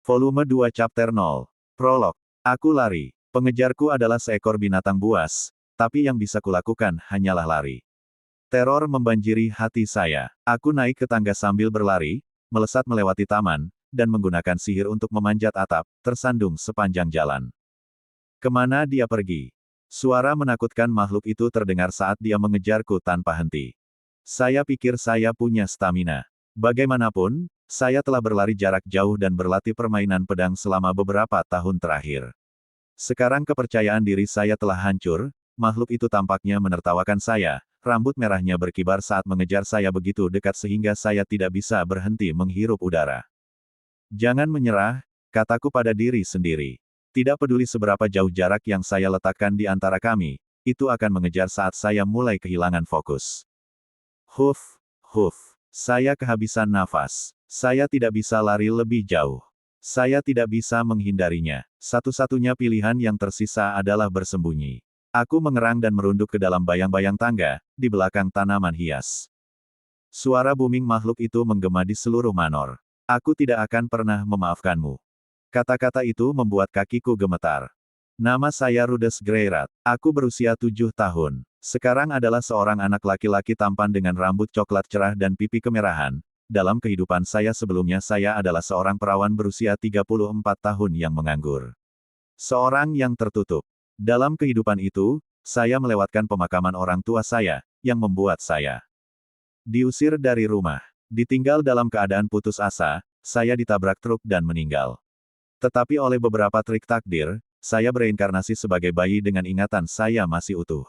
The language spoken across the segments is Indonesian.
Volume 2 Chapter 0. Prolog. Aku lari. Pengejarku adalah seekor binatang buas, tapi yang bisa kulakukan hanyalah lari. Teror membanjiri hati saya. Aku naik ke tangga sambil berlari, melesat melewati taman, dan menggunakan sihir untuk memanjat atap, tersandung sepanjang jalan. Kemana dia pergi? Suara menakutkan makhluk itu terdengar saat dia mengejarku tanpa henti. Saya pikir saya punya stamina. Bagaimanapun, saya telah berlari jarak jauh dan berlatih permainan pedang selama beberapa tahun terakhir. Sekarang kepercayaan diri saya telah hancur, makhluk itu tampaknya menertawakan saya, rambut merahnya berkibar saat mengejar saya begitu dekat sehingga saya tidak bisa berhenti menghirup udara. Jangan menyerah, kataku pada diri sendiri. Tidak peduli seberapa jauh jarak yang saya letakkan di antara kami, itu akan mengejar saat saya mulai kehilangan fokus. Huf, huf. Saya kehabisan nafas. Saya tidak bisa lari lebih jauh. Saya tidak bisa menghindarinya. Satu-satunya pilihan yang tersisa adalah bersembunyi. Aku mengerang dan merunduk ke dalam bayang-bayang tangga, di belakang tanaman hias. Suara booming makhluk itu menggema di seluruh manor. Aku tidak akan pernah memaafkanmu. Kata-kata itu membuat kakiku gemetar. Nama saya Rudes Greyrat. Aku berusia 7 tahun. Sekarang adalah seorang anak laki-laki tampan dengan rambut coklat cerah dan pipi kemerahan. Dalam kehidupan saya sebelumnya saya adalah seorang perawan berusia 34 tahun yang menganggur. Seorang yang tertutup. Dalam kehidupan itu, saya melewatkan pemakaman orang tua saya, yang membuat saya diusir dari rumah. Ditinggal dalam keadaan putus asa, saya ditabrak truk dan meninggal. Tetapi oleh beberapa trik takdir, saya bereinkarnasi sebagai bayi dengan ingatan saya masih utuh.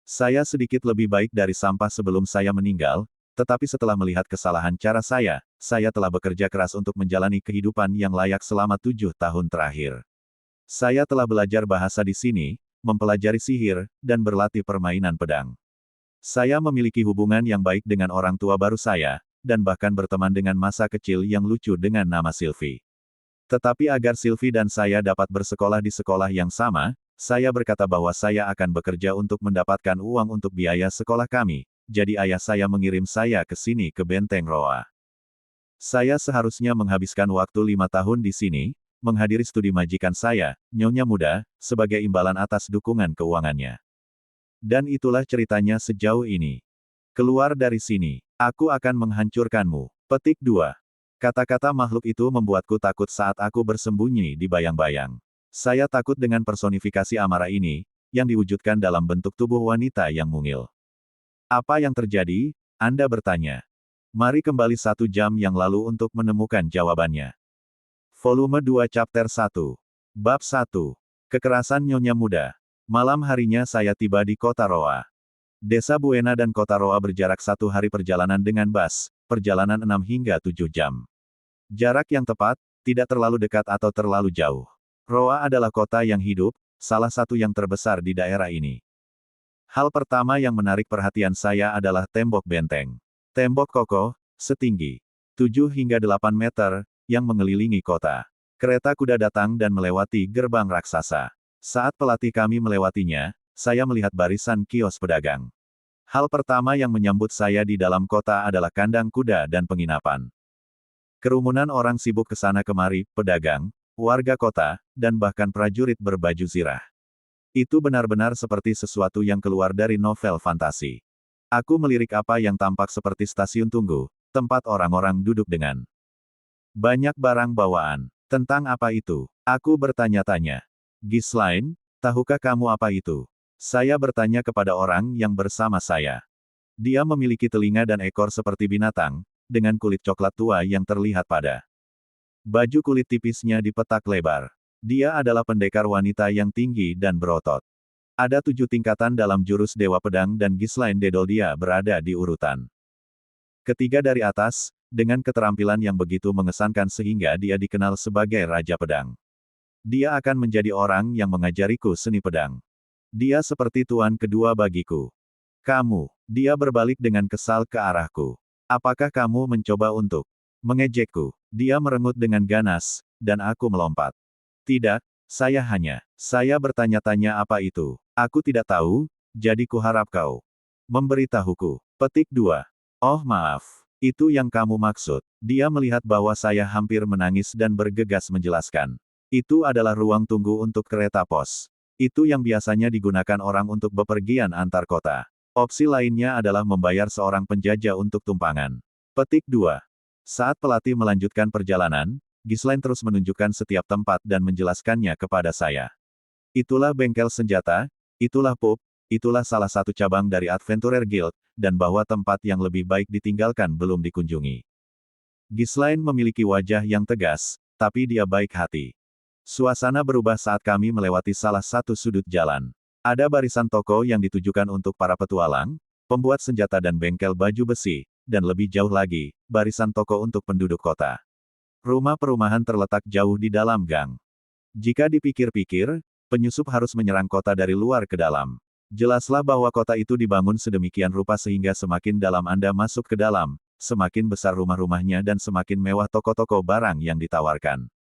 Saya sedikit lebih baik dari sampah sebelum saya meninggal, tetapi setelah melihat kesalahan cara saya telah bekerja keras untuk menjalani kehidupan yang layak selama 7 tahun terakhir. Saya telah belajar bahasa di sini, mempelajari sihir, dan berlatih permainan pedang. Saya memiliki hubungan yang baik dengan orang tua baru saya, dan bahkan berteman dengan masa kecil yang lucu dengan nama Sylvie. Tetapi agar Sylvie dan saya dapat bersekolah di sekolah yang sama, saya berkata bahwa saya akan bekerja untuk mendapatkan uang untuk biaya sekolah kami, jadi ayah saya mengirim saya ke sini ke Benteng Roa. Saya seharusnya menghabiskan waktu 5 tahun di sini, menghadiri studi majikan saya, Nyonya Muda, sebagai imbalan atas dukungan keuangannya. Dan itulah ceritanya sejauh ini. Keluar dari sini, aku akan menghancurkanmu. Petik 2. Kata-kata makhluk itu membuatku takut saat aku bersembunyi di bayang-bayang. Saya takut dengan personifikasi amarah ini, yang diwujudkan dalam bentuk tubuh wanita yang mungil. Apa yang terjadi? Anda bertanya. Mari kembali 1 jam yang lalu untuk menemukan jawabannya. Volume 2 Chapter 1. Bab 1. Kekerasan Nyonya Muda. Malam harinya saya tiba di Kota Roa. Desa Buena dan Kota Roa berjarak 1 hari perjalanan dengan bus, perjalanan 6 hingga 7 jam. Jarak yang tepat, tidak terlalu dekat atau terlalu jauh. Roa adalah kota yang hidup, salah satu yang terbesar di daerah ini. Hal pertama yang menarik perhatian saya adalah tembok benteng. Tembok kokoh, setinggi 7 hingga 8 meter, yang mengelilingi kota. Kereta kuda datang dan melewati gerbang raksasa. Saat pelatih kami melewatinya, saya melihat barisan kios pedagang. Hal pertama yang menyambut saya di dalam kota adalah kandang kuda dan penginapan. Kerumunan orang sibuk ke sana kemari, pedagang, warga kota, dan bahkan prajurit berbaju zirah. Itu benar-benar seperti sesuatu yang keluar dari novel fantasi. Aku melirik apa yang tampak seperti stasiun tunggu, tempat orang-orang duduk dengan banyak barang bawaan. Tentang apa itu? Aku bertanya-tanya. Ghislaine, tahukah kamu apa itu? Saya bertanya kepada orang yang bersama saya. Dia memiliki telinga dan ekor seperti binatang, dengan kulit coklat tua yang terlihat pada baju kulit tipisnya di petak lebar. Dia adalah pendekar wanita yang tinggi dan berotot. Ada 7 tingkatan dalam jurus Dewa Pedang dan Ghislaine Dedoldia berada di urutan ketiga dari atas, dengan keterampilan yang begitu mengesankan sehingga dia dikenal sebagai Raja Pedang. Dia akan menjadi orang yang mengajariku seni pedang. Dia seperti tuan kedua bagiku. Kamu, dia berbalik dengan kesal ke arahku. Apakah kamu mencoba untuk mengejekku? Dia merengut dengan ganas, dan aku melompat. Tidak, saya bertanya-tanya apa itu. Aku tidak tahu, jadi kuharap kau memberitahuku. Petik 2. Oh maaf. Itu yang kamu maksud. Dia melihat bahwa saya hampir menangis dan bergegas menjelaskan. Itu adalah ruang tunggu untuk kereta pos. Itu yang biasanya digunakan orang untuk bepergian antar kota. Opsi lainnya adalah membayar seorang penjajah untuk tumpangan. Petik 2. Saat pelatih melanjutkan perjalanan, Ghislaine terus menunjukkan setiap tempat dan menjelaskannya kepada saya. Itulah bengkel senjata, itulah pub, itulah salah satu cabang dari Adventurer Guild, dan bahwa tempat yang lebih baik ditinggalkan belum dikunjungi. Ghislaine memiliki wajah yang tegas, tapi dia baik hati. Suasana berubah saat kami melewati salah satu sudut jalan. Ada barisan toko yang ditujukan untuk para petualang, pembuat senjata dan bengkel baju besi, dan lebih jauh lagi, barisan toko untuk penduduk kota. Rumah perumahan terletak jauh di dalam gang. Jika dipikir-pikir, penyusup harus menyerang kota dari luar ke dalam. Jelaslah bahwa kota itu dibangun sedemikian rupa sehingga semakin dalam Anda masuk ke dalam, semakin besar rumah-rumahnya dan semakin mewah toko-toko barang yang ditawarkan.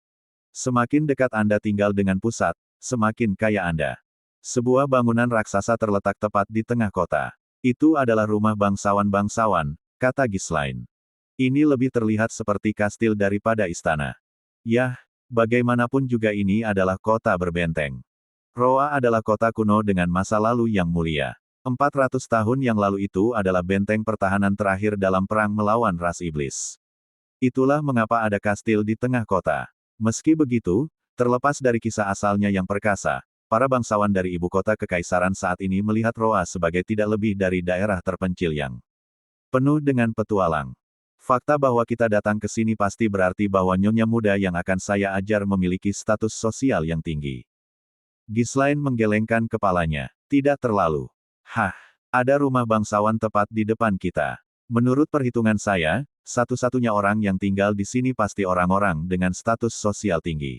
Semakin dekat Anda tinggal dengan pusat, semakin kaya Anda. Sebuah bangunan raksasa terletak tepat di tengah kota. Itu adalah rumah bangsawan-bangsawan, kata Ghislaine. Ini lebih terlihat seperti kastil daripada istana. Yah, bagaimanapun juga ini adalah kota berbenteng. Roa adalah kota kuno dengan masa lalu yang mulia. 400 tahun yang lalu itu adalah benteng pertahanan terakhir dalam perang melawan ras iblis. Itulah mengapa ada kastil di tengah kota. Meski begitu, terlepas dari kisah asalnya yang perkasa, para bangsawan dari ibu kota kekaisaran saat ini melihat Roa sebagai tidak lebih dari daerah terpencil yang penuh dengan petualang. Fakta bahwa kita datang ke sini pasti berarti bahwa nyonya muda yang akan saya ajar memiliki status sosial yang tinggi. Ghislaine menggelengkan kepalanya. Tidak terlalu. Hah, ada rumah bangsawan tepat di depan kita. Menurut perhitungan saya, satu-satunya orang yang tinggal di sini pasti orang-orang dengan status sosial tinggi.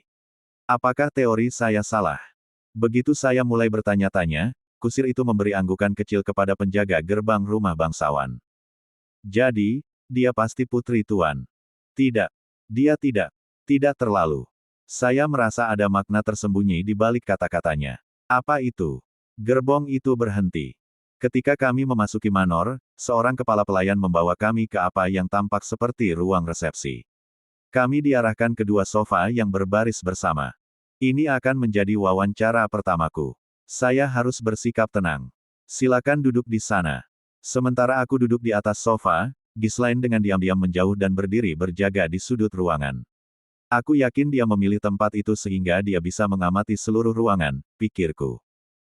Apakah teori saya salah? Begitu saya mulai bertanya-tanya, kusir itu memberi anggukan kecil kepada penjaga gerbang rumah bangsawan. Jadi, dia pasti putri tuan. Tidak. Dia tidak. Tidak terlalu. Saya merasa ada makna tersembunyi di balik kata-katanya. Apa itu? Gerbong itu berhenti. Ketika kami memasuki manor, seorang kepala pelayan membawa kami ke apa yang tampak seperti ruang resepsi. Kami diarahkan ke dua sofa yang berbaris bersama. Ini akan menjadi wawancara pertamaku. Saya harus bersikap tenang. Silakan duduk di sana. Sementara aku duduk di atas sofa, Ghislaine dengan diam-diam menjauh dan berdiri berjaga di sudut ruangan. Aku yakin dia memilih tempat itu sehingga dia bisa mengamati seluruh ruangan, pikirku.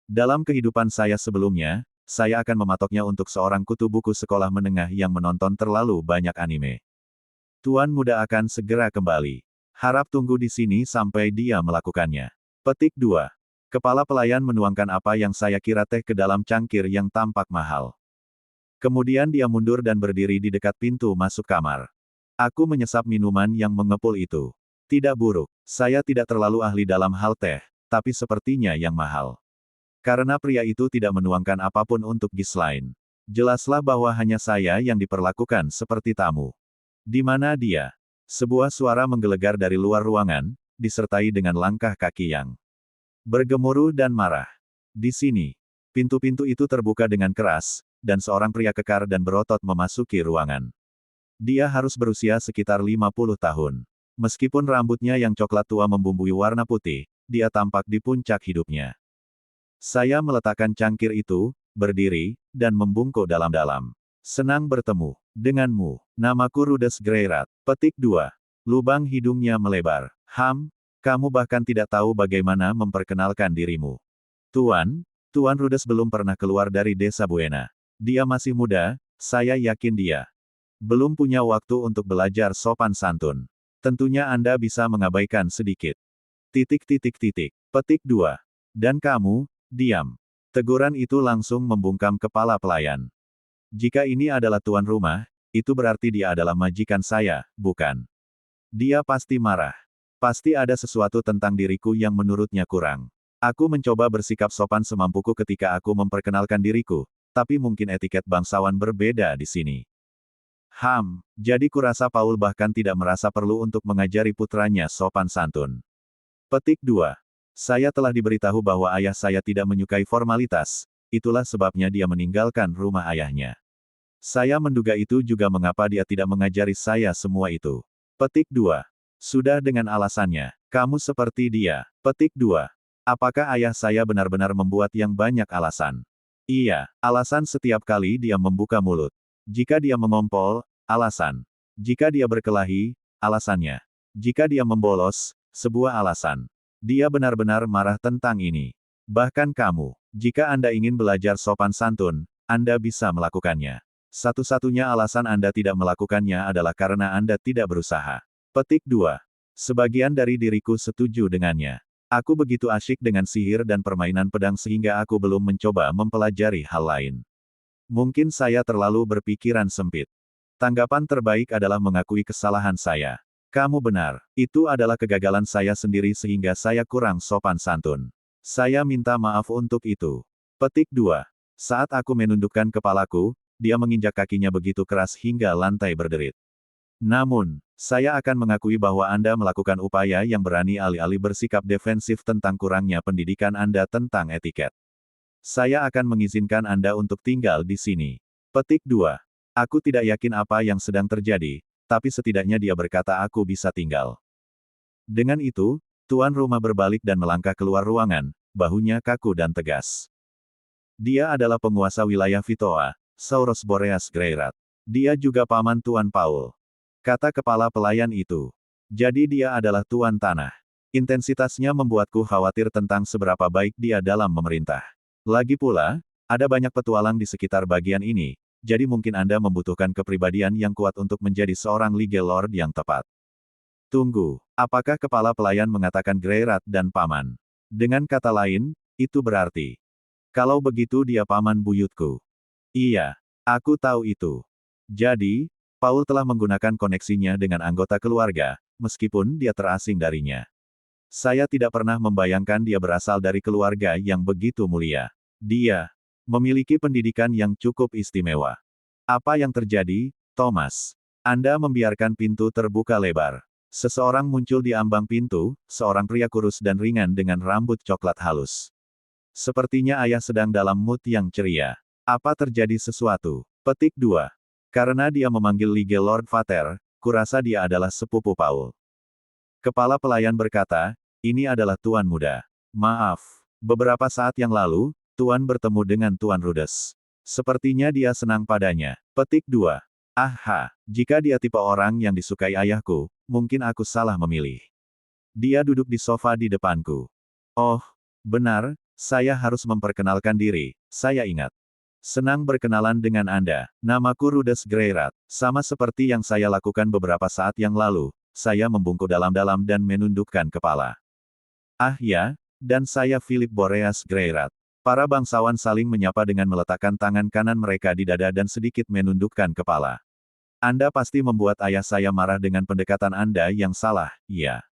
Dalam kehidupan saya sebelumnya, saya akan mematoknya untuk seorang kutu buku sekolah menengah yang menonton terlalu banyak anime. Tuan muda akan segera kembali. Harap tunggu di sini sampai dia melakukannya. Petik 2. Kepala pelayan menuangkan apa yang saya kira teh ke dalam cangkir yang tampak mahal. Kemudian dia mundur dan berdiri di dekat pintu masuk kamar. Aku menyesap minuman yang mengepul itu. Tidak buruk. Saya tidak terlalu ahli dalam hal teh, tapi sepertinya yang mahal. Karena pria itu tidak menuangkan apapun untuk Ghislaine. Jelaslah bahwa hanya saya yang diperlakukan seperti tamu. Di mana dia? Sebuah suara menggelegar dari luar ruangan, disertai dengan langkah kaki yang bergemuruh dan marah. Di sini, pintu-pintu itu terbuka dengan keras, dan seorang pria kekar dan berotot memasuki ruangan. Dia harus berusia sekitar 50 tahun. Meskipun rambutnya yang coklat tua membumbui warna putih, dia tampak di puncak hidupnya. Saya meletakkan cangkir itu, berdiri, dan membungkuk dalam-dalam. Senang bertemu denganmu. Namaku Rudess Greyrat. Petik 2. Lubang hidungnya melebar. Kamu bahkan tidak tahu bagaimana memperkenalkan dirimu. Tuan Rudess belum pernah keluar dari desa Buena. Dia masih muda, saya yakin dia belum punya waktu untuk belajar sopan santun. Tentunya Anda bisa mengabaikan sedikit. Petik 2. Dan kamu, diam. Teguran itu langsung membungkam kepala pelayan. Jika ini adalah tuan rumah, itu berarti dia adalah majikan saya, bukan? Dia pasti marah. Pasti ada sesuatu tentang diriku yang menurutnya kurang. Aku mencoba bersikap sopan semampuku ketika aku memperkenalkan diriku, tapi mungkin etiket bangsawan berbeda di sini. Jadi kurasa Paul bahkan tidak merasa perlu untuk mengajari putranya sopan santun. Petik 2. Saya telah diberitahu bahwa ayah saya tidak menyukai formalitas, itulah sebabnya dia meninggalkan rumah ayahnya. Saya menduga itu juga mengapa dia tidak mengajari saya semua itu. Petik 2. Sudah dengan alasannya. Kamu seperti dia. Petik 2. Apakah ayah saya benar-benar membuat yang banyak alasan? Iya, alasan setiap kali dia membuka mulut. Jika dia mengompol, alasan. Jika dia berkelahi, alasannya. Jika dia membolos, sebuah alasan. Dia benar-benar marah tentang ini. Bahkan kamu, jika Anda ingin belajar sopan santun, Anda bisa melakukannya. Satu-satunya alasan Anda tidak melakukannya adalah karena Anda tidak berusaha. Petik 2. Sebagian dari diriku setuju dengannya. Aku begitu asyik dengan sihir dan permainan pedang sehingga aku belum mencoba mempelajari hal lain. Mungkin saya terlalu berpikiran sempit. Tanggapan terbaik adalah mengakui kesalahan saya. Kamu benar, itu adalah kegagalan saya sendiri sehingga saya kurang sopan santun. Saya minta maaf untuk itu. Petik 2. Saat aku menundukkan kepalaku, dia menginjak kakinya begitu keras hingga lantai berderit. Namun, saya akan mengakui bahwa Anda melakukan upaya yang berani alih-alih bersikap defensif tentang kurangnya pendidikan Anda tentang etiket. Saya akan mengizinkan Anda untuk tinggal di sini. Petik 2. Aku tidak yakin apa yang sedang terjadi, tapi setidaknya dia berkata aku bisa tinggal. Dengan itu, tuan rumah berbalik dan melangkah keluar ruangan, bahunya kaku dan tegas. Dia adalah penguasa wilayah Vitoa, Saurus Boreas Greirat. Dia juga paman Tuan Paul. Kata kepala pelayan itu. Jadi dia adalah tuan tanah. Intensitasnya membuatku khawatir tentang seberapa baik dia dalam memerintah. Lagi pula, ada banyak petualang di sekitar bagian ini, jadi mungkin Anda membutuhkan kepribadian yang kuat untuk menjadi seorang Legal Lord yang tepat. Tunggu, apakah kepala pelayan mengatakan Greirat dan paman? Dengan kata lain, itu berarti. Kalau begitu dia paman buyutku. Iya, aku tahu itu. Jadi, Paul telah menggunakan koneksinya dengan anggota keluarga, meskipun dia terasing darinya. Saya tidak pernah membayangkan dia berasal dari keluarga yang begitu mulia. Dia memiliki pendidikan yang cukup istimewa. Apa yang terjadi, Thomas? Anda membiarkan pintu terbuka lebar. Seseorang muncul di ambang pintu, seorang pria kurus dan ringan dengan rambut coklat halus. Sepertinya ayah sedang dalam mood yang ceria. Apa terjadi sesuatu? Petik 2. Karena dia memanggil Legal Lord Vater, kurasa dia adalah sepupu Paul. Kepala pelayan berkata, ini adalah Tuan Muda. Maaf, beberapa saat yang lalu, Tuan bertemu dengan Tuan Rudes. Sepertinya dia senang padanya. Petik 2. Aha, jika dia tipe orang yang disukai ayahku, mungkin aku salah memilih. Dia duduk di sofa di depanku. Oh, benar, saya harus memperkenalkan diri, saya ingat. Senang berkenalan dengan Anda. Namaku Rudes Greirat. Sama seperti yang saya lakukan beberapa saat yang lalu, saya membungkuk dalam-dalam dan menundukkan kepala. Ah ya, dan saya Philip Boreas Greirat. Para bangsawan saling menyapa dengan meletakkan tangan kanan mereka di dada dan sedikit menundukkan kepala. Anda pasti membuat ayah saya marah dengan pendekatan Anda yang salah, ya.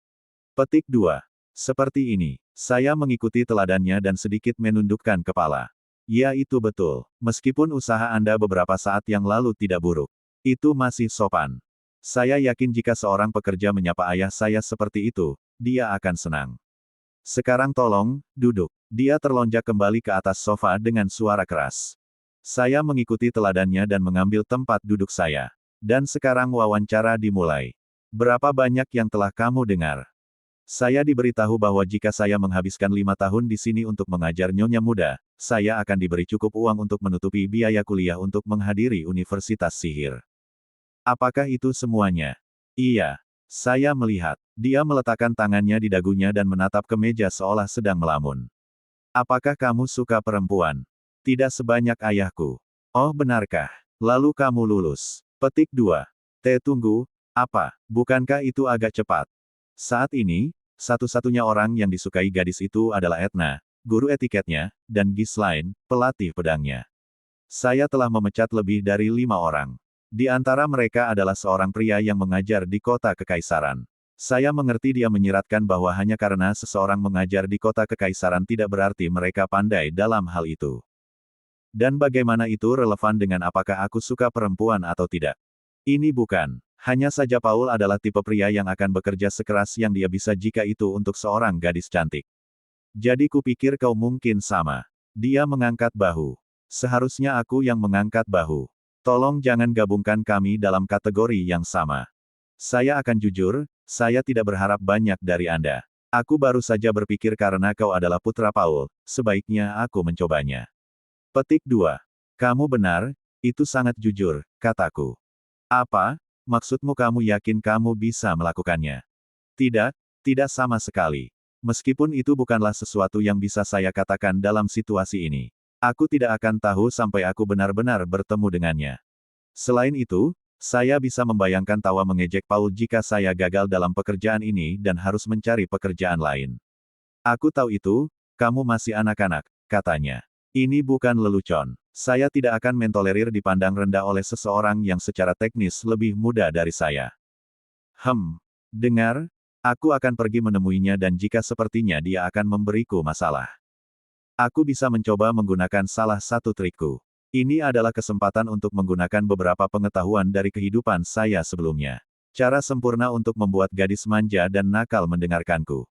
Petik 2. Seperti ini, saya mengikuti teladannya dan sedikit menundukkan kepala. Ya itu betul. Meskipun usaha Anda beberapa saat yang lalu tidak buruk. Itu masih sopan. Saya yakin jika seorang pekerja menyapa ayah saya seperti itu, dia akan senang. Sekarang tolong, duduk. Dia terlonjak kembali ke atas sofa dengan suara keras. Saya mengikuti teladannya dan mengambil tempat duduk saya. Dan sekarang wawancara dimulai. Berapa banyak yang telah kamu dengar? Saya diberitahu bahwa jika saya menghabiskan 5 tahun di sini untuk mengajar nyonya muda, saya akan diberi cukup uang untuk menutupi biaya kuliah untuk menghadiri universitas sihir. Apakah itu semuanya? Iya. Saya melihat. Dia meletakkan tangannya di dagunya dan menatap ke meja seolah sedang melamun. Apakah kamu suka perempuan? Tidak sebanyak ayahku. Oh benarkah? Lalu kamu lulus. Petik 2. Tunggu, apa? Bukankah itu agak cepat? Saat ini, satu-satunya orang yang disukai gadis itu adalah Edna, guru etiketnya, dan Ghislaine, pelatih pedangnya. Saya telah memecat lebih dari 5 orang. Di antara mereka adalah seorang pria yang mengajar di kota kekaisaran. Saya mengerti dia menyiratkan bahwa hanya karena seseorang mengajar di kota kekaisaran tidak berarti mereka pandai dalam hal itu. Dan bagaimana itu relevan dengan apakah aku suka perempuan atau tidak? Ini bukan. Hanya saja Paul adalah tipe pria yang akan bekerja sekeras yang dia bisa jika itu untuk seorang gadis cantik. Jadi kupikir kau mungkin sama. Dia mengangkat bahu. Seharusnya aku yang mengangkat bahu. Tolong jangan gabungkan kami dalam kategori yang sama. Saya akan jujur, saya tidak berharap banyak dari Anda. Aku baru saja berpikir karena kau adalah putra Paul, sebaiknya aku mencobanya. Petik 2. Kamu benar, itu sangat jujur, kataku. Apa? Maksudmu kamu yakin kamu bisa melakukannya? Tidak, tidak sama sekali. Meskipun itu bukanlah sesuatu yang bisa saya katakan dalam situasi ini. Aku tidak akan tahu sampai aku benar-benar bertemu dengannya. Selain itu, saya bisa membayangkan tawa mengejek Paul jika saya gagal dalam pekerjaan ini dan harus mencari pekerjaan lain. Aku tahu itu, kamu masih anak-anak, katanya. Ini bukan lelucon. Saya tidak akan mentolerir dipandang rendah oleh seseorang yang secara teknis lebih muda dari saya. Dengar, aku akan pergi menemuinya dan jika sepertinya dia akan memberiku masalah. Aku bisa mencoba menggunakan salah satu trikku. Ini adalah kesempatan untuk menggunakan beberapa pengetahuan dari kehidupan saya sebelumnya. Cara sempurna untuk membuat gadis manja dan nakal mendengarkanku.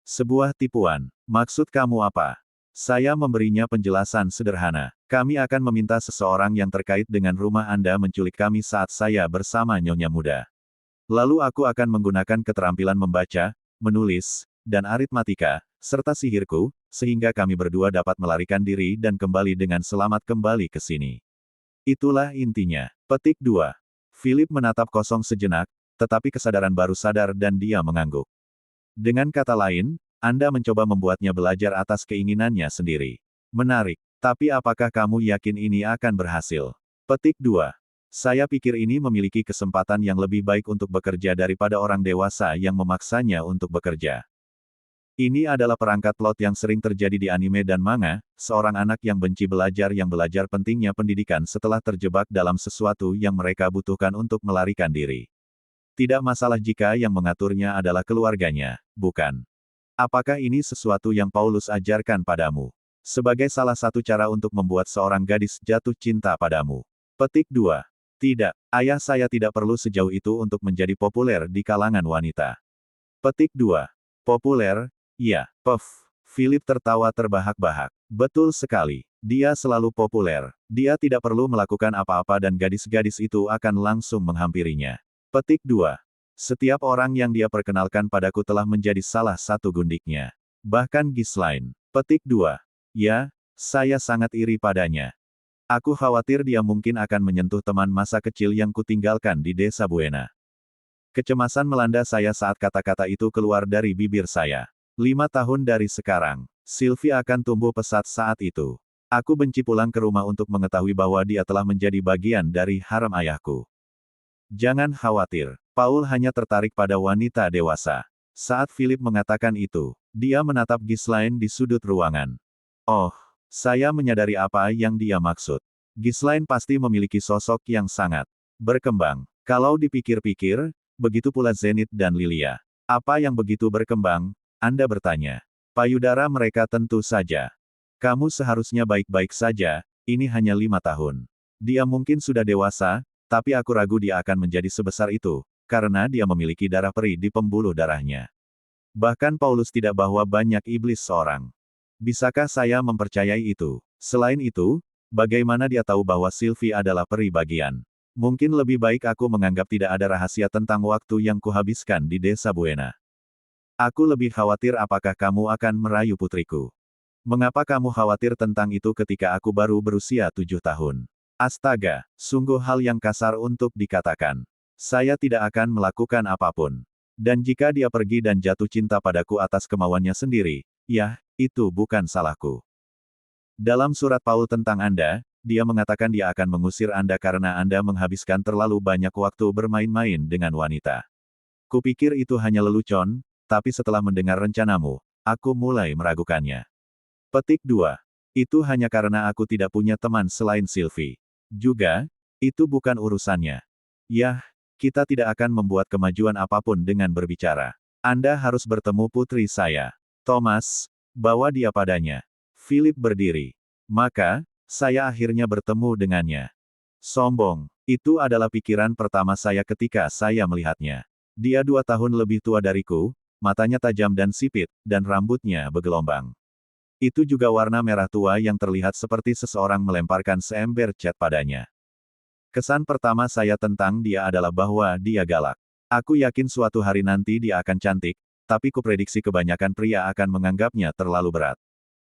Sebuah tipuan. Maksud kamu apa? Saya memberinya penjelasan sederhana. Kami akan meminta seseorang yang terkait dengan rumah Anda menculik kami saat saya bersama Nyonya Muda. Lalu aku akan menggunakan keterampilan membaca, menulis, dan aritmatika, serta sihirku, sehingga kami berdua dapat melarikan diri dan kembali dengan selamat kembali ke sini. Itulah intinya. Petik 2. Philip menatap kosong sejenak, tetapi kesadaran baru sadar dan dia mengangguk. Dengan kata lain, Anda mencoba membuatnya belajar atas keinginannya sendiri. Menarik. Tapi apakah kamu yakin ini akan berhasil? Petik 2. Saya pikir ini memiliki kesempatan yang lebih baik untuk bekerja daripada orang dewasa yang memaksanya untuk bekerja. Ini adalah perangkat plot yang sering terjadi di anime dan manga, seorang anak yang benci belajar yang belajar pentingnya pendidikan setelah terjebak dalam sesuatu yang mereka butuhkan untuk melarikan diri. Tidak masalah jika yang mengaturnya adalah keluarganya, bukan? Apakah ini sesuatu yang Paulus ajarkan padamu? Sebagai salah satu cara untuk membuat seorang gadis jatuh cinta padamu. Petik 2. Tidak, ayah saya tidak perlu sejauh itu untuk menjadi populer di kalangan wanita. Petik 2. Populer? Ya, Philip tertawa terbahak-bahak. Betul sekali. Dia selalu populer. Dia tidak perlu melakukan apa-apa dan gadis-gadis itu akan langsung menghampirinya. Petik 2. Setiap orang yang dia perkenalkan padaku telah menjadi salah satu gundiknya. Bahkan Ghislaine. Petik 2. Ya, saya sangat iri padanya. Aku khawatir dia mungkin akan menyentuh teman masa kecil yang kutinggalkan di desa Buena. Kecemasan melanda saya saat kata-kata itu keluar dari bibir saya. 5 tahun dari sekarang, Sylvie akan tumbuh pesat saat itu. Aku benci pulang ke rumah untuk mengetahui bahwa dia telah menjadi bagian dari harem ayahku. Jangan khawatir, Paul hanya tertarik pada wanita dewasa. Saat Philip mengatakan itu, dia menatap Ghislaine di sudut ruangan. Oh, saya menyadari apa yang dia maksud. Ghislaine pasti memiliki sosok yang sangat berkembang. Kalau dipikir-pikir, begitu pula Zenith dan Lilia. Apa yang begitu berkembang? Anda bertanya. Payudara mereka tentu saja. Kamu seharusnya baik-baik saja, ini hanya 5 tahun. Dia mungkin sudah dewasa, tapi aku ragu dia akan menjadi sebesar itu, karena dia memiliki darah peri di pembuluh darahnya. Bahkan Paulus tidak bawa banyak iblis seorang. Bisakah saya mempercayai itu? Selain itu, bagaimana dia tahu bahwa Sylvie adalah peri bagian? Mungkin lebih baik aku menganggap tidak ada rahasia tentang waktu yang kuhabiskan di desa Buena. Aku lebih khawatir apakah kamu akan merayu putriku. Mengapa kamu khawatir tentang itu ketika aku baru berusia 7 tahun? Astaga, sungguh hal yang kasar untuk dikatakan. Saya tidak akan melakukan apapun. Dan jika dia pergi dan jatuh cinta padaku atas kemauannya sendiri, ya, itu bukan salahku. Dalam surat Paul tentang Anda, dia mengatakan dia akan mengusir Anda karena Anda menghabiskan terlalu banyak waktu bermain-main dengan wanita. Kupikir itu hanya lelucon, tapi setelah mendengar rencanamu, aku mulai meragukannya. Petik 2. Itu hanya karena aku tidak punya teman selain Sylvie. Juga, itu bukan urusannya. Yah, kita tidak akan membuat kemajuan apapun dengan berbicara. Anda harus bertemu putri saya. Thomas, bawa dia padanya. Philip berdiri. Maka, saya akhirnya bertemu dengannya. Sombong. Itu adalah pikiran pertama saya ketika saya melihatnya. Dia 2 tahun lebih tua dariku, matanya tajam dan sipit, dan rambutnya bergelombang. Itu juga warna merah tua yang terlihat seperti seseorang melemparkan seember cat padanya. Kesan pertama saya tentang dia adalah bahwa dia galak. Aku yakin suatu hari nanti dia akan cantik, tapi kuprediksi kebanyakan pria akan menganggapnya terlalu berat.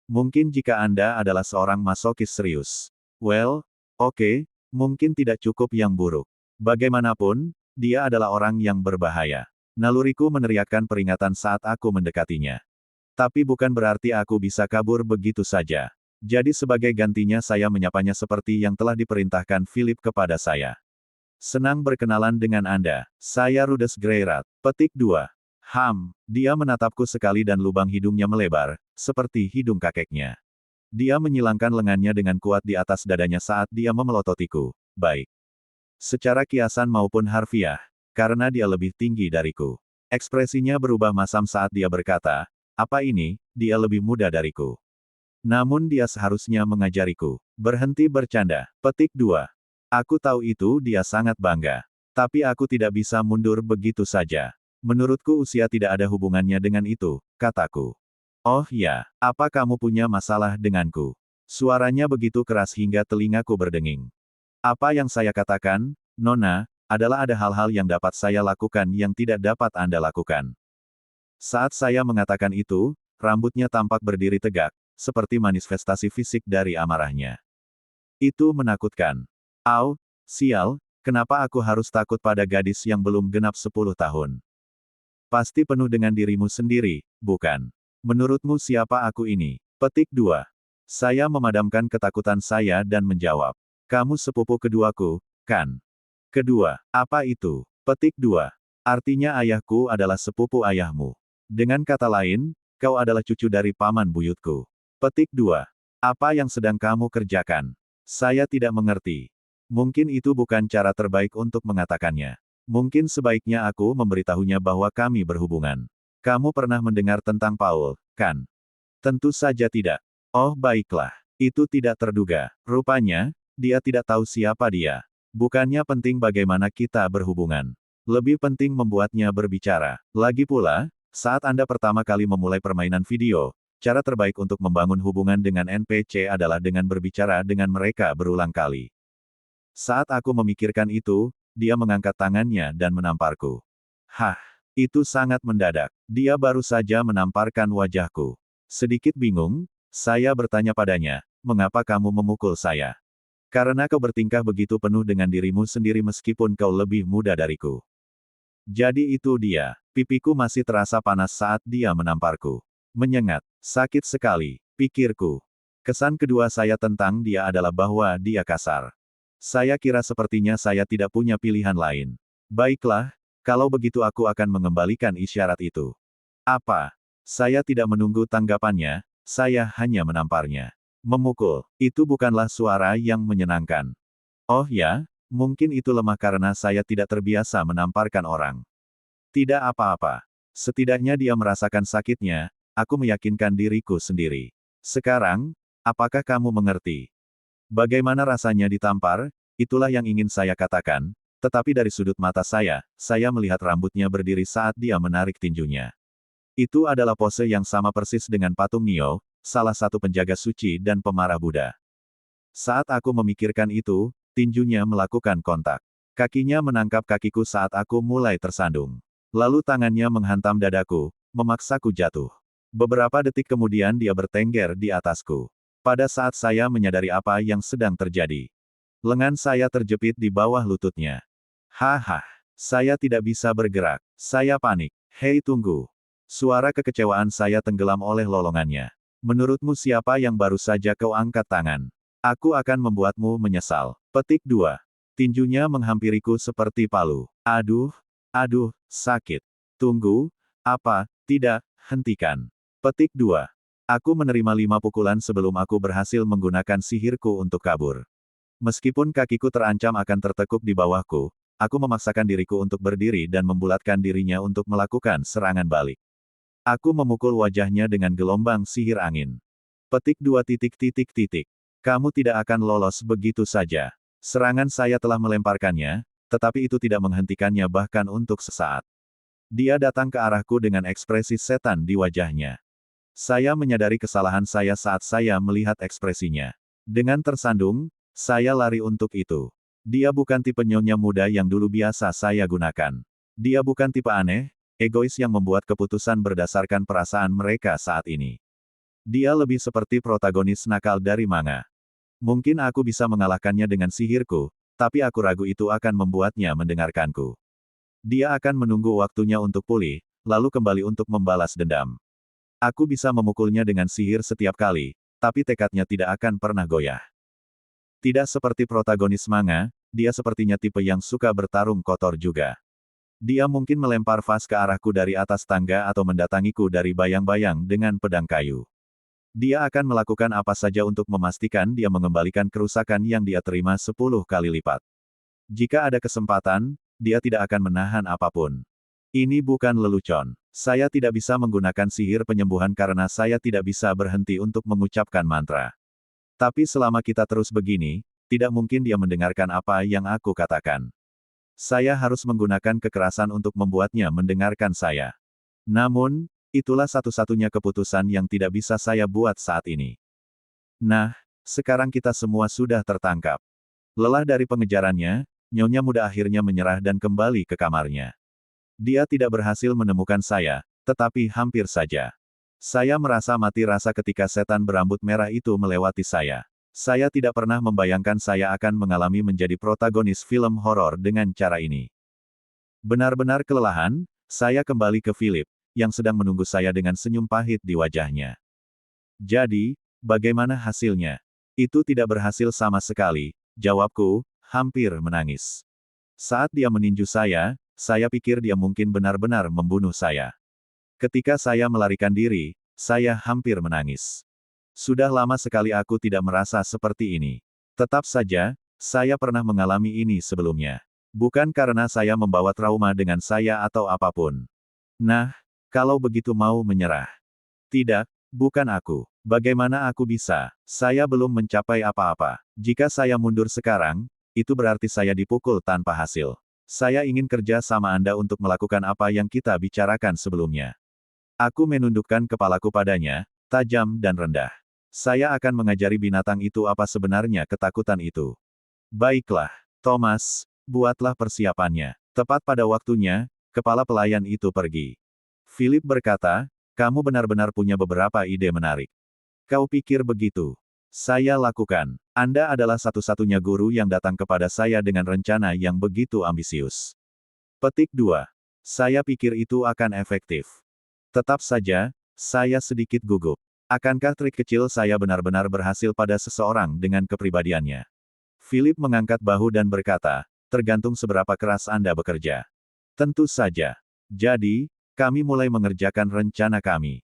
Mungkin jika Anda adalah seorang masokis serius. Well, oke, mungkin tidak cukup yang buruk. Bagaimanapun, dia adalah orang yang berbahaya. Naluriku meneriakkan peringatan saat aku mendekatinya. Tapi bukan berarti aku bisa kabur begitu saja. Jadi sebagai gantinya saya menyapanya seperti yang telah diperintahkan Philip kepada saya. Senang berkenalan dengan Anda. Saya Rudolf Greyrat. Petik 2. Dia menatapku sekali dan lubang hidungnya melebar, seperti hidung kakeknya. Dia menyilangkan lengannya dengan kuat di atas dadanya saat dia memelototiku. Baik. Secara kiasan maupun harfiah, karena dia lebih tinggi dariku. Ekspresinya berubah masam saat dia berkata, apa ini, dia lebih muda dariku. Namun dia seharusnya mengajariku. Berhenti bercanda. Petik 2. Aku tahu itu dia sangat bangga. Tapi aku tidak bisa mundur begitu saja. Menurutku usia tidak ada hubungannya dengan itu, kataku. Oh ya, apa kamu punya masalah denganku? Suaranya begitu keras hingga telingaku berdenging. Apa yang saya katakan, Nona, adalah ada hal-hal yang dapat saya lakukan yang tidak dapat Anda lakukan. Saat saya mengatakan itu, rambutnya tampak berdiri tegak, seperti manifestasi fisik dari amarahnya. Itu menakutkan. Au, sial, kenapa aku harus takut pada gadis yang belum genap 10 tahun? Pasti penuh dengan dirimu sendiri, bukan? Menurutmu siapa aku ini? Petik 2. Saya memadamkan ketakutan saya dan menjawab. Kamu sepupu keduaku, kan? Kedua, apa itu? Petik 2. Artinya ayahku adalah sepupu ayahmu. Dengan kata lain, kau adalah cucu dari paman buyutku. Petik 2. Apa yang sedang kamu kerjakan? Saya tidak mengerti. Mungkin itu bukan cara terbaik untuk mengatakannya. Mungkin sebaiknya aku memberitahunya bahwa kami berhubungan. Kamu pernah mendengar tentang Paul, kan? Tentu saja tidak. Oh baiklah. Itu tidak terduga. Rupanya, dia tidak tahu siapa dia. Bukannya penting bagaimana kita berhubungan. Lebih penting membuatnya berbicara. Lagi pula, saat Anda pertama kali memulai permainan video, cara terbaik untuk membangun hubungan dengan NPC adalah dengan berbicara dengan mereka berulang kali. Saat aku memikirkan itu, dia mengangkat tangannya dan menamparku. Hah, itu sangat mendadak. Dia baru saja menamparkan wajahku. Sedikit bingung, saya bertanya padanya, mengapa kamu memukul saya? Karena kau bertingkah begitu penuh dengan dirimu sendiri meskipun kau lebih muda dariku. Jadi itu dia. Pipiku masih terasa panas saat dia menamparku. Menyengat. Sakit sekali, pikirku. Kesan kedua saya tentang dia adalah bahwa dia kasar. Saya kira sepertinya saya tidak punya pilihan lain. Baiklah, kalau begitu aku akan mengembalikan isyarat itu. Apa? Saya tidak menunggu tanggapannya, saya hanya menamparnya. Memukul, itu bukanlah suara yang menyenangkan. Oh ya, mungkin itu lemah karena saya tidak terbiasa menamparkan orang. Tidak apa-apa. Setidaknya dia merasakan sakitnya, aku meyakinkan diriku sendiri. Sekarang, apakah kamu mengerti? Bagaimana rasanya ditampar? Itulah yang ingin saya katakan, tetapi dari sudut mata saya melihat rambutnya berdiri saat dia menarik tinjunya. Itu adalah pose yang sama persis dengan patung Nio, salah satu penjaga suci dan pemarah Buddha. Saat aku memikirkan itu, tinjunya melakukan kontak. Kakinya menangkap kakiku saat aku mulai tersandung. Lalu tangannya menghantam dadaku, memaksaku jatuh. Beberapa detik kemudian dia bertengger di atasku. Pada saat saya menyadari apa yang sedang terjadi, lengan saya terjepit di bawah lututnya. Haha, saya tidak bisa bergerak. Saya panik. Hei tunggu. Suara kekecewaan saya tenggelam oleh lolongannya. Menurutmu siapa yang baru saja kau angkat tangan? Aku akan membuatmu menyesal. Petik 2. Tinjunya menghampiriku seperti palu. Aduh, sakit. Tunggu, apa, tidak, hentikan. Petik 2. Aku menerima 5 pukulan sebelum aku berhasil menggunakan sihirku untuk kabur. Meskipun kakiku terancam akan tertekuk di bawahku, aku memaksakan diriku untuk berdiri dan membulatkan dirinya untuk melakukan serangan balik. Aku memukul wajahnya dengan gelombang sihir angin. Petik 2. Kamu tidak akan lolos begitu saja. Serangan saya telah melemparkannya, tetapi itu tidak menghentikannya bahkan untuk sesaat. Dia datang ke arahku dengan ekspresi setan di wajahnya. Saya menyadari kesalahan saya saat saya melihat ekspresinya. Dengan tersandung, saya lari untuk itu. Dia bukan tipe nyonya muda yang dulu biasa saya gunakan. Dia bukan tipe aneh, egois yang membuat keputusan berdasarkan perasaan mereka saat ini. Dia lebih seperti protagonis nakal dari manga. Mungkin aku bisa mengalahkannya dengan sihirku, tapi aku ragu itu akan membuatnya mendengarkanku. Dia akan menunggu waktunya untuk pulih, lalu kembali untuk membalas dendam. Aku bisa memukulnya dengan sihir setiap kali, tapi tekadnya tidak akan pernah goyah. Tidak seperti protagonis manga, dia sepertinya tipe yang suka bertarung kotor juga. Dia mungkin melempar vas ke arahku dari atas tangga atau mendatangiku dari bayang-bayang dengan pedang kayu. Dia akan melakukan apa saja untuk memastikan dia mengembalikan kerusakan yang dia terima 10 kali lipat. Jika ada kesempatan, dia tidak akan menahan apapun. Ini bukan lelucon. Saya tidak bisa menggunakan sihir penyembuhan karena saya tidak bisa berhenti untuk mengucapkan mantra. Tapi selama kita terus begini, tidak mungkin dia mendengarkan apa yang aku katakan. Saya harus menggunakan kekerasan untuk membuatnya mendengarkan saya. Namun, itulah satu-satunya keputusan yang tidak bisa saya buat saat ini. Nah, sekarang kita semua sudah tertangkap. Lelah dari pengejarannya, nyonya muda akhirnya menyerah dan kembali ke kamarnya. Dia tidak berhasil menemukan saya, tetapi hampir saja. Saya merasa mati rasa ketika setan berambut merah itu melewati saya. Saya tidak pernah membayangkan saya akan mengalami menjadi protagonis film horor dengan cara ini. Benar-benar kelelahan, saya kembali ke Philip, yang sedang menunggu saya dengan senyum pahit di wajahnya. Jadi, bagaimana hasilnya? Itu tidak berhasil sama sekali, jawabku, hampir menangis. Saat dia meninju saya pikir dia mungkin benar-benar membunuh saya. Ketika saya melarikan diri, saya hampir menangis. Sudah lama sekali aku tidak merasa seperti ini. Tetap saja, saya pernah mengalami ini sebelumnya. Bukan karena saya membawa trauma dengan saya atau apapun. Nah, kalau begitu mau menyerah. Tidak, bukan aku. Bagaimana aku bisa? Saya belum mencapai apa-apa. Jika saya mundur sekarang, itu berarti saya dipukul tanpa hasil. Saya ingin kerja sama Anda untuk melakukan apa yang kita bicarakan sebelumnya. Aku menundukkan kepalaku padanya, tajam dan rendah. Saya akan mengajari binatang itu apa sebenarnya ketakutan itu. Baiklah, Thomas, buatlah persiapannya. Tepat pada waktunya, kepala pelayan itu pergi. Philip berkata, kamu benar-benar punya beberapa ide menarik. Kau pikir begitu? Saya lakukan. Anda adalah satu-satunya guru yang datang kepada saya dengan rencana yang begitu ambisius. Petik 2. Saya pikir itu akan efektif. Tetap saja, saya sedikit gugup. Akankah trik kecil saya benar-benar berhasil pada seseorang dengan kepribadiannya? Philip mengangkat bahu dan berkata, tergantung seberapa keras Anda bekerja. Tentu saja. Jadi, kami mulai mengerjakan rencana kami.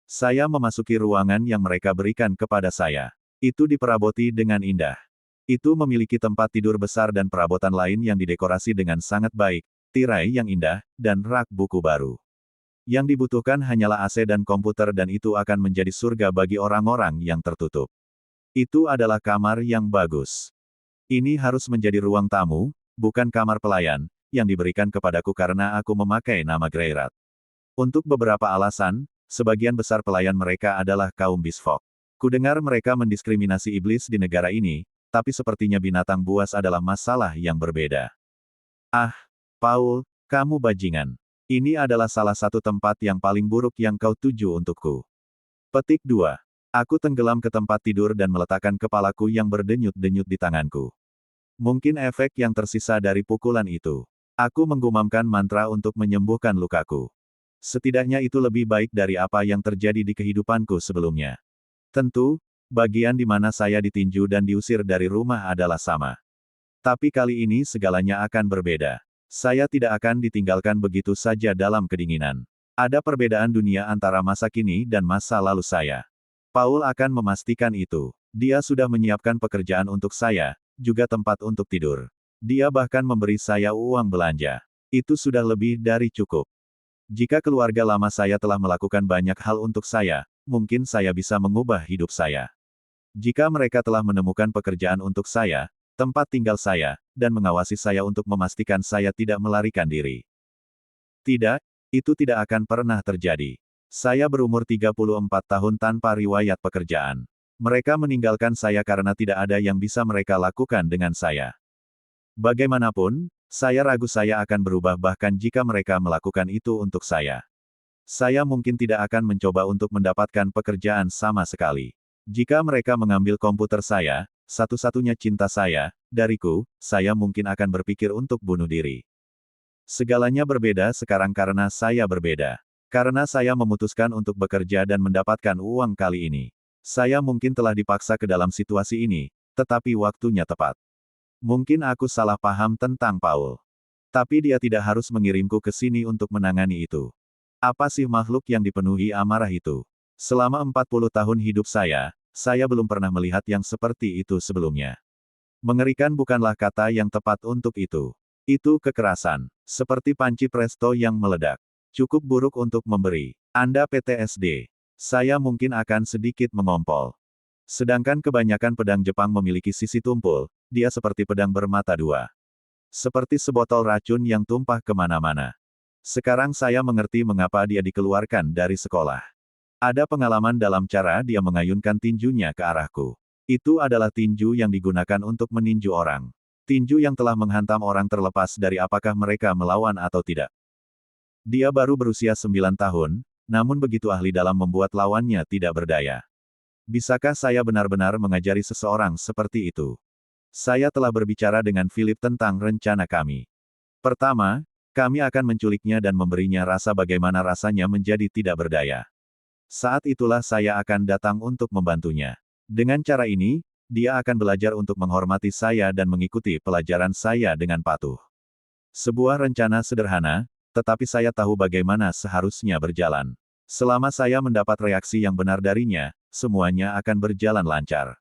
Saya memasuki ruangan yang mereka berikan kepada saya. Itu diperaboti dengan indah. Itu memiliki tempat tidur besar dan perabotan lain yang didekorasi dengan sangat baik, tirai yang indah, dan rak buku baru. Yang dibutuhkan hanyalah AC dan komputer dan itu akan menjadi surga bagi orang-orang yang tertutup. Itu adalah kamar yang bagus. Ini harus menjadi ruang tamu, bukan kamar pelayan, yang diberikan kepadaku karena aku memakai nama Greyrat. Untuk beberapa alasan, sebagian besar pelayan mereka adalah kaum bisfok. Kudengar mereka mendiskriminasi iblis di negara ini, tapi sepertinya binatang buas adalah masalah yang berbeda. Ah, Paul, kamu bajingan. Ini adalah salah satu tempat yang paling buruk yang kau tuju untukku. Petik 2. Aku tenggelam ke tempat tidur dan meletakkan kepalaku yang berdenyut-denyut di tanganku. Mungkin efek yang tersisa dari pukulan itu. Aku menggumamkan mantra untuk menyembuhkan lukaku. Setidaknya itu lebih baik dari apa yang terjadi di kehidupanku sebelumnya. Tentu, bagian di mana saya ditinju dan diusir dari rumah adalah sama. Tapi kali ini segalanya akan berbeda. Saya tidak akan ditinggalkan begitu saja dalam kedinginan. Ada perbedaan dunia antara masa kini dan masa lalu saya. Paul akan memastikan itu. Dia sudah menyiapkan pekerjaan untuk saya, juga tempat untuk tidur. Dia bahkan memberi saya uang belanja. Itu sudah lebih dari cukup. Jika keluarga lama saya telah melakukan banyak hal untuk saya, mungkin saya bisa mengubah hidup saya. Jika mereka telah menemukan pekerjaan untuk saya, tempat tinggal saya, dan mengawasi saya untuk memastikan saya tidak melarikan diri. Tidak, itu tidak akan pernah terjadi. Saya berumur 34 tahun tanpa riwayat pekerjaan. Mereka meninggalkan saya karena tidak ada yang bisa mereka lakukan dengan saya. Bagaimanapun, saya ragu saya akan berubah bahkan jika mereka melakukan itu untuk saya. Saya mungkin tidak akan mencoba untuk mendapatkan pekerjaan sama sekali. Jika mereka mengambil komputer saya, satu-satunya cinta saya, dariku, saya mungkin akan berpikir untuk bunuh diri. Segalanya berbeda sekarang karena saya berbeda. Karena saya memutuskan untuk bekerja dan mendapatkan uang kali ini. Saya mungkin telah dipaksa ke dalam situasi ini, tetapi waktunya tepat. Mungkin aku salah paham tentang Paul. Tapi dia tidak harus mengirimku ke sini untuk menangani itu. Apa sih makhluk yang dipenuhi amarah itu? Selama 40 tahun hidup saya belum pernah melihat yang seperti itu sebelumnya. Mengerikan bukanlah kata yang tepat untuk itu. Itu kekerasan. Seperti panci presto yang meledak. Cukup buruk untuk memberi Anda PTSD. Saya mungkin akan sedikit mengompol. Sedangkan kebanyakan pedang Jepang memiliki sisi tumpul, dia seperti pedang bermata dua. Seperti sebotol racun yang tumpah kemana-mana. Sekarang saya mengerti mengapa dia dikeluarkan dari sekolah. Ada pengalaman dalam cara dia mengayunkan tinjunya ke arahku. Itu adalah tinju yang digunakan untuk meninju orang. Tinju yang telah menghantam orang terlepas dari apakah mereka melawan atau tidak. Dia baru berusia 9 tahun, namun begitu ahli dalam membuat lawannya tidak berdaya. Bisakah saya benar-benar mengajari seseorang seperti itu? Saya telah berbicara dengan Philip tentang rencana kami. Pertama, kami akan menculiknya dan memberinya rasa bagaimana rasanya menjadi tidak berdaya. Saat itulah saya akan datang untuk membantunya. Dengan cara ini, dia akan belajar untuk menghormati saya dan mengikuti pelajaran saya dengan patuh. Sebuah rencana sederhana, tetapi saya tahu bagaimana seharusnya berjalan. Selama saya mendapat reaksi yang benar darinya, semuanya akan berjalan lancar.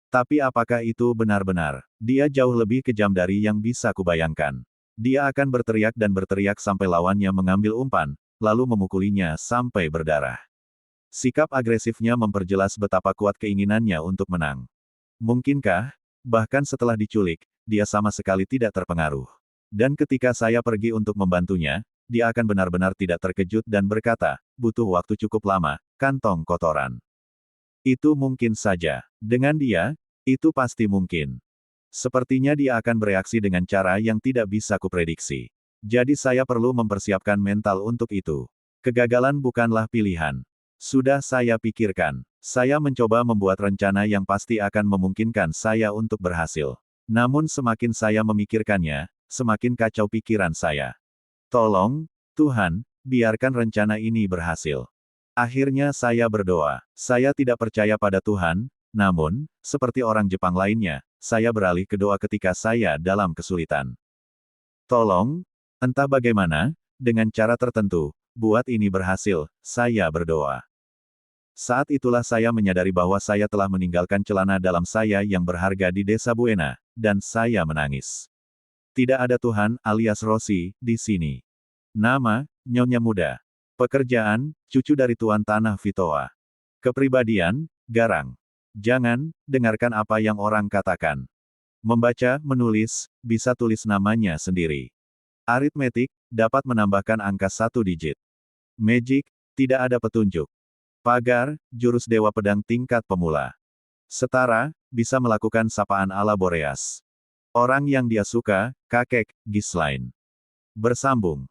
Tapi apakah itu benar-benar? Dia jauh lebih kejam dari yang bisa kubayangkan. Dia akan berteriak dan berteriak sampai lawannya mengambil umpan, lalu memukulinya sampai berdarah. Sikap agresifnya memperjelas betapa kuat keinginannya untuk menang. Mungkinkah, bahkan setelah diculik, dia sama sekali tidak terpengaruh. Dan ketika saya pergi untuk membantunya, dia akan benar-benar tidak terkejut dan berkata, butuh waktu cukup lama, kantong kotoran. Itu mungkin saja. Dengan dia, itu pasti mungkin. Sepertinya dia akan bereaksi dengan cara yang tidak bisa kuprediksi. Jadi saya perlu mempersiapkan mental untuk itu. Kegagalan bukanlah pilihan. Sudah saya pikirkan. Saya mencoba membuat rencana yang pasti akan memungkinkan saya untuk berhasil. Namun semakin saya memikirkannya, semakin kacau pikiran saya. Tolong, Tuhan, biarkan rencana ini berhasil. Akhirnya saya berdoa. Saya tidak percaya pada Tuhan, namun, seperti orang Jepang lainnya, saya beralih ke doa ketika saya dalam kesulitan. Tolong, entah bagaimana, dengan cara tertentu, buat ini berhasil, saya berdoa. Saat itulah saya menyadari bahwa saya telah meninggalkan celana dalam saya yang berharga di desa Buena, dan saya menangis. Tidak ada Tuhan, alias Rossi, di sini. Nama, Nyonya Muda. Pekerjaan, cucu dari Tuan Tanah Vitoa. Kepribadian, garang. Jangan, dengarkan apa yang orang katakan. Membaca, menulis, bisa tulis namanya sendiri. Aritmetik, dapat menambahkan angka 1 digit. Magic, tidak ada petunjuk. Pagar, jurus Dewa Pedang tingkat pemula. Setara, bisa melakukan sapaan ala Boreas. Orang yang dia suka, kakek, Ghislaine. Bersambung.